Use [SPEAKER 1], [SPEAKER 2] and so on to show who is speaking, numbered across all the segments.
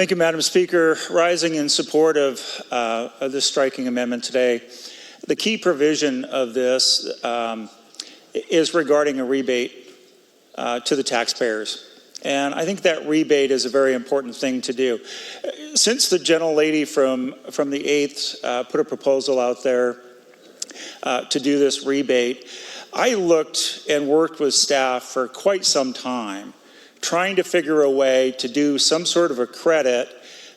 [SPEAKER 1] Thank you, Madam Speaker. Rising in support of this striking amendment today, the key provision of this is regarding a rebate to the taxpayers. And I think that rebate is a very important thing to do. Since the gentlelady from the 8th put a proposal out there to do this rebate, I looked and worked with staff for quite some time trying to figure a way to do some sort of a credit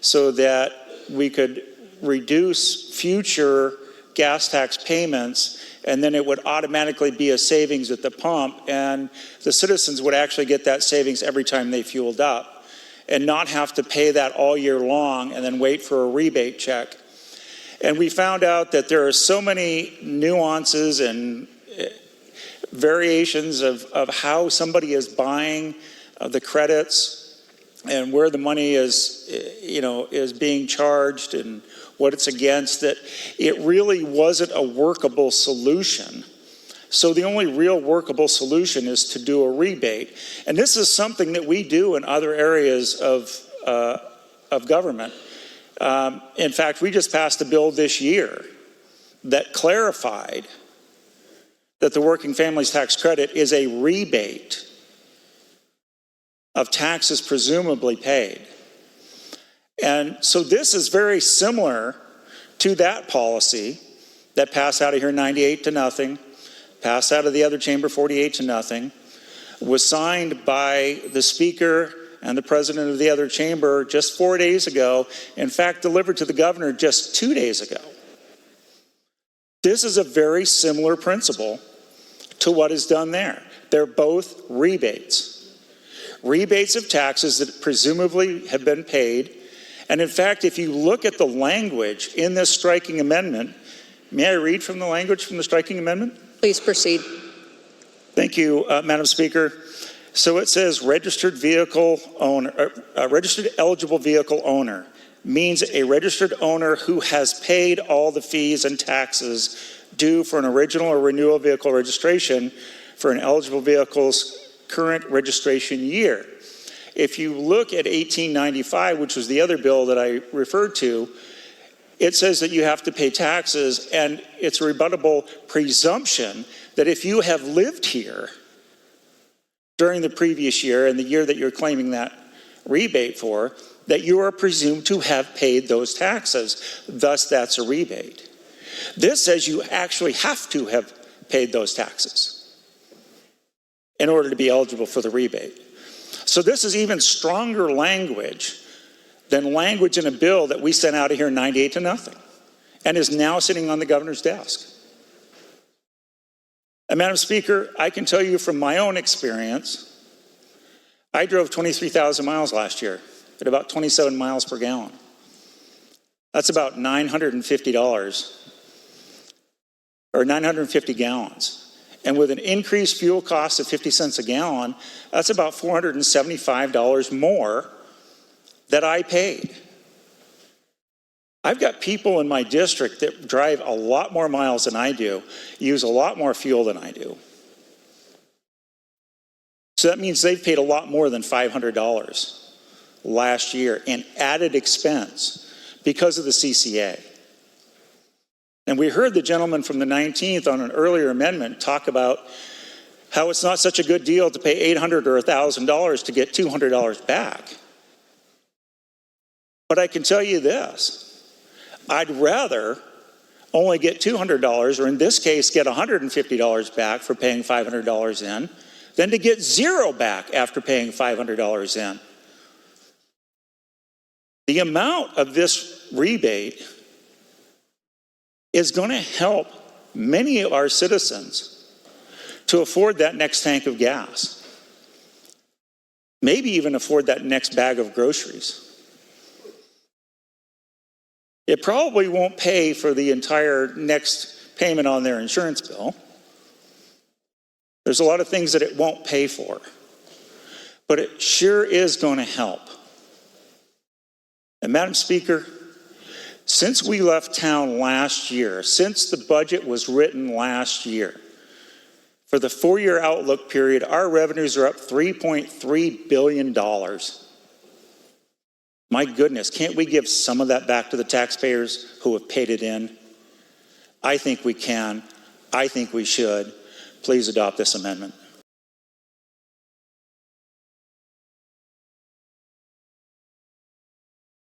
[SPEAKER 1] so that we could reduce future gas tax payments, and then it would automatically be a savings at the pump, and the citizens would actually get that savings every time they fueled up and not have to pay that all year long and then wait for a rebate check. And we found out that there are so many nuances and variations of how somebody is buying the credits and where the money is, is being charged and what it's against, that it really wasn't a workable solution. So the only real workable solution is to do a rebate. And this is something that we do in other areas of government. In fact, we just passed a bill this year that clarified that the Working Families Tax Credit is a rebate of taxes presumably paid. And so this is very similar to that policy that passed out of here 98-0, passed out of the other chamber 48-0, was signed by the Speaker and the President of the other chamber just 4 days ago, in fact delivered to the Governor just 2 days ago. This is a very similar principle to what is done there. They're both rebates. Rebates of taxes that presumably have been paid. And in fact, if you look at the language in this striking amendment, may I read from the language from the striking amendment?
[SPEAKER 2] Please proceed.
[SPEAKER 1] Thank you, Madam Speaker. So it says registered vehicle owner, registered eligible vehicle owner means a registered owner who has paid all the fees and taxes due for an original or renewal vehicle registration for an eligible vehicle's current registration year. If you look at 1895, which was the other bill that I referred to, it says that you have to pay taxes, and it's a rebuttable presumption that if you have lived here during the previous year and the year that you're claiming that rebate for, that you are presumed to have paid those taxes. Thus, that's a rebate. This says you actually have to have paid those taxes in order to be eligible for the rebate. So this is even stronger language than language in a bill that we sent out of here 98-0 and is now sitting on the Governor's desk. And Madam Speaker, I can tell you from my own experience, I drove 23,000 miles last year at about 27 miles per gallon. That's about $950 or 950 gallons. And with an increased fuel cost of 50 cents a gallon, that's about $475 more that I paid. I've got people in my district that drive a lot more miles than I do, use a lot more fuel than I do. So that means they've paid a lot more than $500 last year in added expense because of the CCA. And we heard the gentleman from the 19th on an earlier amendment talk about how it's not such a good deal to pay $800 or $1,000 to get $200 back. But I can tell you this, I'd rather only get $200, or in this case, get $150 back for paying $500 in, than to get zero back after paying $500 in. The amount of this rebate is going to help many of our citizens to afford that next tank of gas. Maybe even afford that next bag of groceries. It probably won't pay for the entire next payment on their insurance bill. There's a lot of things that it won't pay for, but it sure is going to help. And Madam Speaker, since we left town last year, since the budget was written last year, for the 4-year outlook period, our revenues are up $3.3 billion. My goodness, can't we give some of that back to the taxpayers who have paid it in? I think we can. I think we should. Please adopt this amendment.